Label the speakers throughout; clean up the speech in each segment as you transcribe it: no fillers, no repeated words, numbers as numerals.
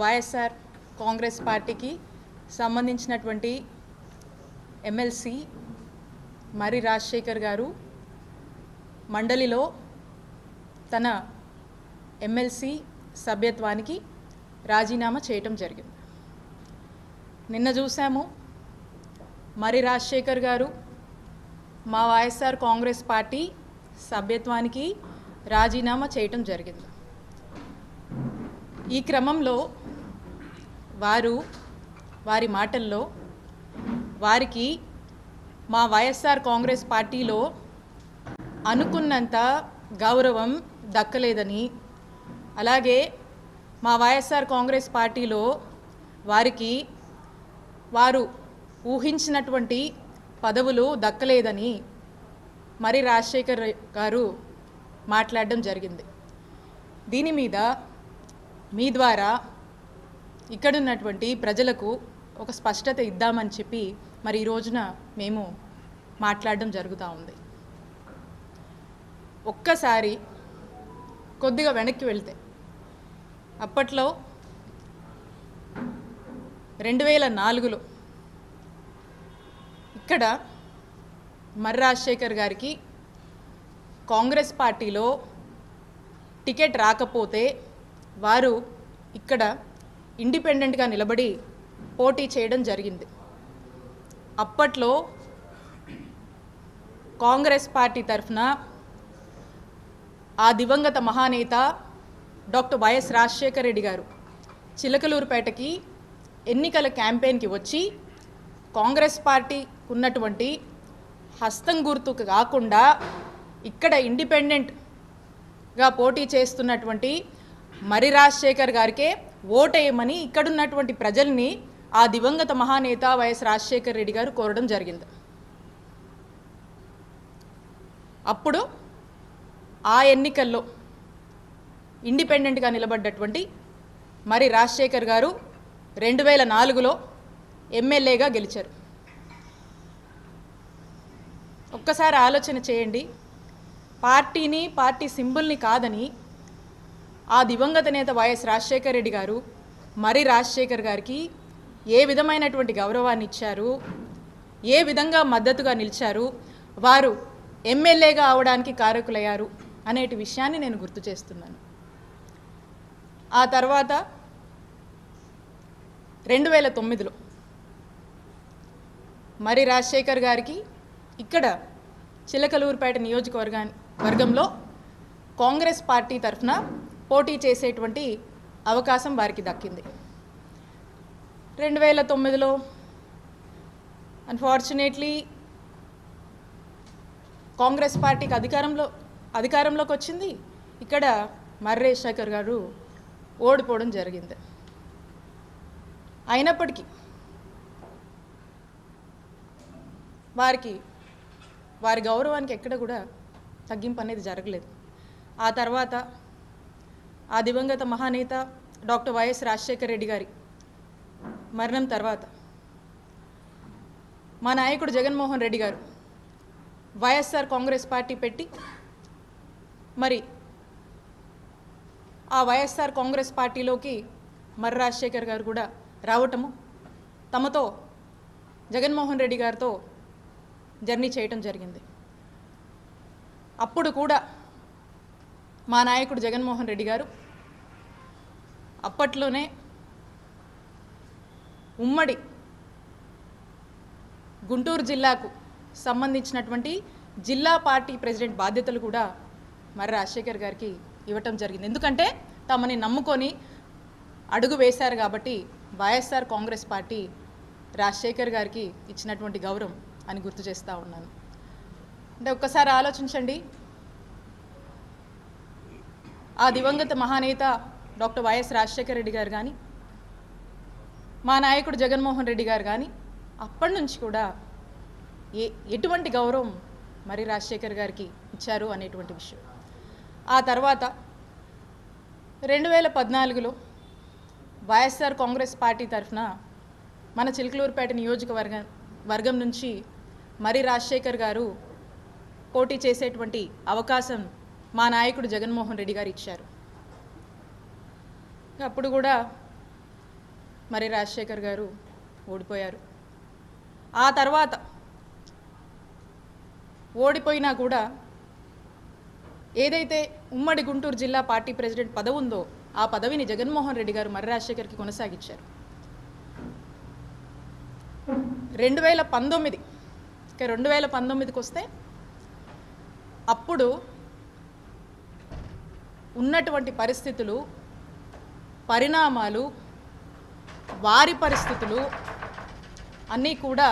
Speaker 1: వైఎస్ఆర్ కాంగ్రెస్ పార్టీకి సంబంధించినటువంటి ఎమ్మెల్సీ మరి రాజశేఖర్ గారు మండలిలో తన ఎమ్మెల్సీ సభ్యత్వానికి రాజీనామా చేయటం జరిగింది. నిన్న చూసాము, మరి రాజశేఖర్ గారు మా వైఎస్ఆర్ కాంగ్రెస్ పార్టీ సభ్యత్వానికి రాజీనామా చేయటం జరిగింది. ఈ క్రమంలో వారి మాటల్లో వారికి మా వైఎస్ఆర్ కాంగ్రెస్ పార్టీలో అనుకున్నంత గౌరవం దక్కలేదని, అలాగే మా వైఎస్ఆర్ కాంగ్రెస్ పార్టీలో వారు ఊహించినటువంటి పదవులు దక్కలేదని మరి రాజశేఖర్ గారు మాట్లాడడం జరిగింది. దీని మీద మీ ద్వారా ఇక్కడున్నటువంటి ప్రజలకు ఒక స్పష్టత ఇద్దామని చెప్పి మరి ఈ రోజున మేము మాట్లాడడం జరుగుతూ ఉంది. ఒక్కసారి కొద్దిగా వెనక్కి వెళ్తే, అప్పట్లో 2004లో ఇక్కడ మరి రాజశేఖర్ గారికి కాంగ్రెస్ పార్టీలో టికెట్ రాకపోతే వారు ఇక్కడ ఇండిపెండెంట్గా నిలబడి పోటీ చేయడం జరిగింది. అప్పట్లో కాంగ్రెస్ పార్టీ తరఫున ఆ దివంగత మహానేత డాక్టర్ వైఎస్ రాజశేఖర రెడ్డి గారు చిలకలూరుపేటకి ఎన్నికల క్యాంపెయిన్కి వచ్చి కాంగ్రెస్ పార్టీ ఉన్నటువంటి హస్తం గుర్తుకు కాకుండా ఇక్కడ ఇండిపెండెంట్గా పోటీ చేస్తున్నటువంటి మరి రాజశేఖర్ గారికే ఓటేయమని ఇక్కడున్నటువంటి ప్రజల్ని ఆ దివంగత మహానేత వైఎస్ రాజశేఖర రెడ్డి గారు కోరడం జరిగింది. అప్పుడు ఆ ఎన్నికల్లో ఇండిపెండెంట్గా నిలబడ్డటువంటి మరి రాజశేఖర్ గారు 2004లో ఎమ్మెల్యేగా గెలిచారు. ఒక్కసారి ఆలోచన చేయండి, పార్టీని, పార్టీ సింబల్ని కాదని ఆ దివంగత నేత వైఎస్ రాజశేఖర రెడ్డి గారు మరి రాజశేఖర్ గారికి ఏ విధమైనటువంటి గౌరవాన్ని ఇచ్చారు, ఏ విధంగా మద్దతుగా నిలిచారు, వారు ఎమ్మెల్యేగా అవడానికి కారకులయ్యారు అనేటి విషయాన్ని నేను గుర్తు చేస్తున్నాను. ఆ తర్వాత 2009లో మరి రాజశేఖర్ గారికి ఇక్కడ చిలకలూరుపేట నియోజకవర్గంలో కాంగ్రెస్ పార్టీ తరఫున పోటీ చేసేటువంటి అవకాశం వారికి దక్కింది. 2009లో అన్ఫార్చునేట్లీ కాంగ్రెస్ పార్టీకి అధికారంలోకి వచ్చింది. ఇక్కడ మరి రాజశేఖర్ గారు ఓడిపోవడం జరిగింది. అయినప్పటికీ వారి గౌరవానికి ఎక్కడ కూడా తగ్గింపు అనేది జరగలేదు. ఆ తర్వాత ఆ దివంగత మహానేత డాక్టర్ వైఎస్ రాజశేఖర రెడ్డి గారి మరణం తర్వాత మా నాయకుడు జగన్మోహన్ రెడ్డి గారు వైఎస్ఆర్ కాంగ్రెస్ పార్టీ పెట్టి మరి ఆ వైఎస్ఆర్ కాంగ్రెస్ పార్టీలోకి మరి రాజశేఖర్ గారు కూడా రావటము, తమతో జగన్మోహన్ రెడ్డి గారితో జర్నీ చేయటం జరిగింది. అప్పుడు కూడా మా నాయకుడు జగన్మోహన్ రెడ్డి గారు అప్పట్లోనే ఉమ్మడి గుంటూరు జిల్లాకు సంబంధించినటువంటి జిల్లా పార్టీ ప్రెసిడెంట్ బాధ్యతలు కూడా మరి రాజశేఖర్ గారికి ఇవ్వటం జరిగింది. ఎందుకంటే తమని నమ్ముకొని అడుగు వేశారు కాబట్టి వైఎస్ఆర్ కాంగ్రెస్ పార్టీ రాజశేఖర్ గారికి ఇచ్చినటువంటి గౌరవం అని గుర్తు చేస్తూ ఉన్నాను. అంటే ఒక్కసారి ఆలోచించండి, ఆ దివంగత మహానేత డాక్టర్ వైఎస్ రాజశేఖర రెడ్డి గారు కానీ, మా నాయకుడు జగన్మోహన్ రెడ్డి గారు కానీ అప్పటి నుంచి కూడా ఎటువంటి గౌరవం మరి రాజశేఖర్ గారికి ఇచ్చారు అనేటువంటి విషయం. ఆ తర్వాత 2014లో వైఎస్ఆర్ కాంగ్రెస్ పార్టీ తరఫున మన చిలకలూరుపేట నియోజకవర్గం నుంచి మరి రాజశేఖర్ గారు పోటీ చేసేటువంటి అవకాశం మా నాయకుడు జగన్మోహన్ రెడ్డి గారు ఇచ్చారు. అప్పుడు కూడా మరి రాజశేఖర్ గారు ఓడిపోయారు. ఆ తర్వాత ఓడిపోయినా కూడా ఏదైతే ఉమ్మడి గుంటూరు జిల్లా పార్టీ ప్రెసిడెంట్ పదవి ఉందో ఆ పదవిని జగన్మోహన్ రెడ్డి గారు మర్రి రాజశేఖర్కి కొనసాగించారు. 2019కి వస్తే అప్పుడు ఉన్నటువంటి పరిస్థితులు, పరిణామాలు, వారి పరిస్థితులు అన్నీ కూడా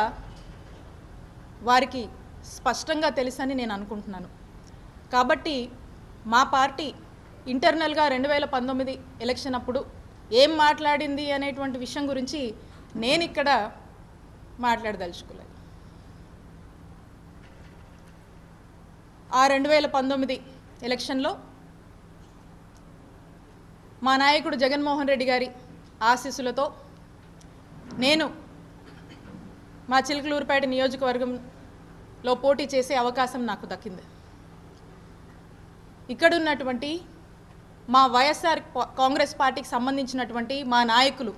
Speaker 1: వారికి స్పష్టంగా తెలుసని నేను అనుకుంటున్నాను. కాబట్టి మా పార్టీ ఇంటర్నల్గా 2019 ఎలక్షన్ అప్పుడు ఏం మాట్లాడింది అనేటువంటి విషయం గురించి నేను ఇక్కడ మాట్లాడదలుచుకోలేదు. ఆ 2019 ఎలక్షన్లో మా నాయకుడు జగన్మోహన్ రెడ్డి గారి ఆశీస్సులతో నేను మా చిలకలూరుపేట నియోజకవర్గంలో పోటీ చేసే అవకాశం నాకు దక్కింది. ఇక్కడున్నటువంటి మా వైఎస్ఆర్ కాంగ్రెస్ పార్టీకి సంబంధించినటువంటి మా నాయకులు,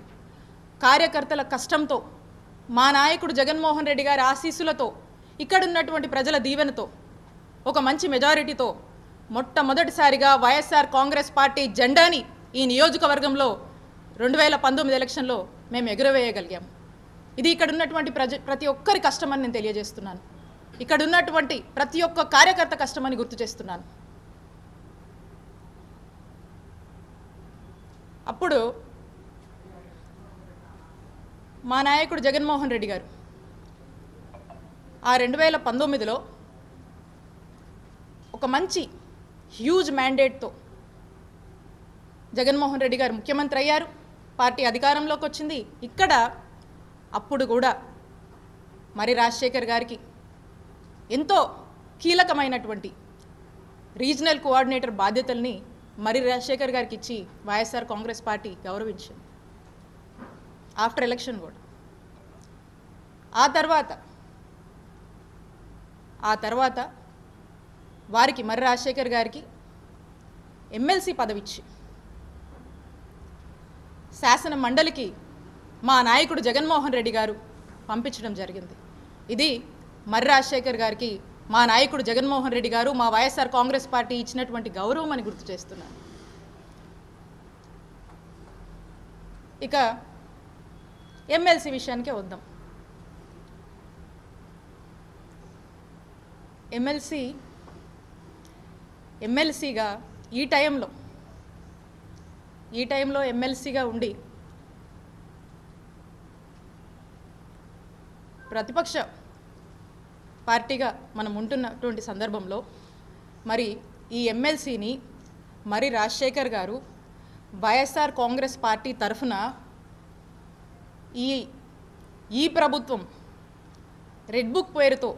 Speaker 1: కార్యకర్తల కష్టంతో, మా నాయకుడు జగన్మోహన్ రెడ్డి గారి ఆశీస్సులతో, ఇక్కడున్నటువంటి ప్రజల దీవెనతో, ఒక మంచి మెజారిటీతో మొట్టమొదటిసారిగా వైఎస్ఆర్ కాంగ్రెస్ పార్టీ జెండాని ఈ నియోజకవర్గంలో 2019 ఎలక్షన్లో మేము ఎగురవేయగలిగాము. ఇది ఇక్కడ ఉన్నటువంటి ప్రతి ఒక్కరి కష్టమని నేను తెలియజేస్తున్నాను. ఇక్కడ ఉన్నటువంటి ప్రతి ఒక్క కార్యకర్త కష్టమని గుర్తు చేస్తున్నాను. అప్పుడు మా నాయకుడు జగన్మోహన్ రెడ్డి గారు ఆ 2019లో ఒక మంచి హ్యూజ్ మ్యాండేట్తో జగన్మోహన్ రెడ్డి గారు ముఖ్యమంత్రి అయ్యారు. పార్టీ అధికారంలోకి వచ్చింది. ఇక్కడ అప్పుడు కూడా మరి రాజశేఖర్ గారికి ఎంతో కీలకమైనటువంటి రీజనల్ కోఆర్డినేటర్ బాధ్యతల్ని మరి రాజశేఖర్ గారికి ఇచ్చి వైఎస్ఆర్ కాంగ్రెస్ పార్టీ గౌరవించింది. ఆఫ్టర్ ఎలక్షన్ కూడా ఆ తర్వాత వారికి మరి రాజశేఖర్ గారికి ఎమ్మెల్సీ పదవి ఇచ్చి శాసన మండలికి మా నాయకుడు జగన్మోహన్ రెడ్డి గారు పంపించడం జరిగింది. ఇది మరి రాజశేఖర్ గారికి మా నాయకుడు జగన్మోహన్ రెడ్డి గారు, మా వైఎస్ఆర్ కాంగ్రెస్ పార్టీ ఇచ్చినటువంటి గౌరవం అని గుర్తు చేస్తున్నాను. ఇక ఎమ్మెల్సీ విషయానికే వద్దాం. ఎమ్మెల్సీగా ఈ టైంలో ఎమ్మెల్సీగా ఉండి ప్రతిపక్ష పార్టీగా మనం ఉంటున్నటువంటి సందర్భంలో మరి ఈ ఎమ్మెల్సీని మరి రాజశేఖర్ గారు వైఎస్ఆర్ కాంగ్రెస్ పార్టీ తరఫున ఈ ప్రభుత్వం రెడ్ బుక్ పేరుతో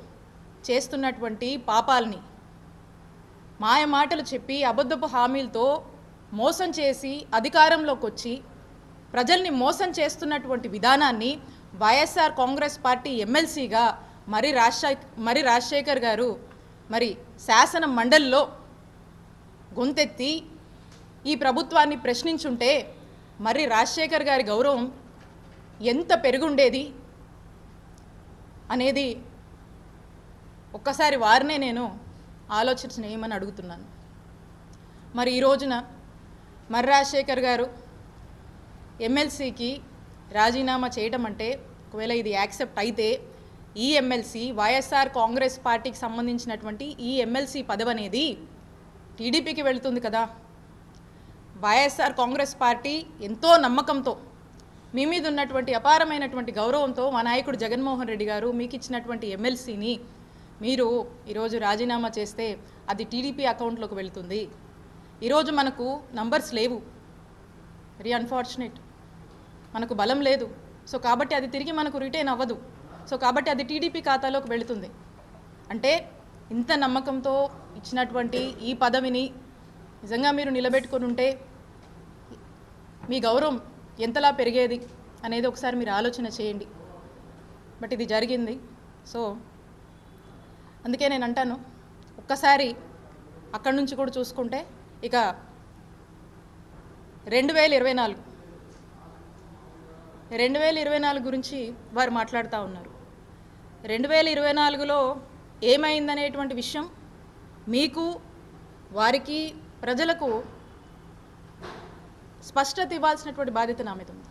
Speaker 1: చేస్తున్నటువంటి పాపాలని, మాయ మాటలు చెప్పి అబద్ధపు హామీలతో మోసం చేసి అధికారంలోకి వచ్చి ప్రజల్ని మోసం చేస్తున్నటువంటి విధానాన్ని వైఎస్ఆర్ కాంగ్రెస్ పార్టీ ఎమ్మెల్సీగా మరి రాజశేఖర్ గారు మరి శాసన మండలిలో గొంతెత్తి ఈ ప్రభుత్వాన్ని ప్రశ్నించుంటే మరి రాజశేఖర్ గారి గౌరవం ఎంత పెరుగుండేది అనేది ఒక్కసారి వారినే నేను ఆలోచించనేమని అడుగుతున్నాను. మరి ఈ రోజున మరి రాజశేఖర్ గారు ఎమ్మెల్సీకి రాజీనామా చేయడం అంటే, ఒకవేళ ఇది యాక్సెప్ట్ అయితే ఈ ఎమ్మెల్సీ వైఎస్ఆర్ కాంగ్రెస్ పార్టీకి సంబంధించినటువంటి ఈ ఎమ్మెల్సీ పదవి అనేది టీడీపీకి వెళుతుంది కదా. వైఎస్ఆర్ కాంగ్రెస్ పార్టీ ఎంతో నమ్మకంతో, మీ మీద ఉన్నటువంటి అపారమైనటువంటి గౌరవంతో మా నాయకుడు జగన్మోహన్ రెడ్డి గారు మీకు ఇచ్చినటువంటి ఎమ్మెల్సీని మీరు ఈరోజు రాజీనామా చేస్తే అది టీడీపీ అకౌంట్లోకి వెళుతుంది. ఈరోజు మనకు నంబర్స్ లేవు, వెరీ అన్ఫార్చునేట్, మనకు బలం లేదు. సో కాబట్టి అది తిరిగి మనకు రిటైన్ అవ్వదు. సో కాబట్టి అది టీడీపీ ఖాతాలోకి వెళుతుంది. అంటే ఇంత నమ్మకంతో ఇచ్చినటువంటి ఈ పదవిని నిజంగా మీరు నిలబెట్టుకొని ఉంటే మీ గౌరవం ఎంతలా పెరిగేది అనేది ఒకసారి మీరు ఆలోచన చేయండి. బట్ ఇది జరిగింది. సో అందుకే నేను అంటాను, ఒక్కసారి అక్కడి నుంచి కూడా చూసుకుంటే ఇక 2024 2024 గురించి వారు మాట్లాడుతూ ఉన్నారు. 2024లో ఏమైందనేటువంటి విషయం మీకు, వారికి, ప్రజలకు స్పష్టత ఇవ్వాల్సినటువంటి బాధ్యత నా మీద ఉంది.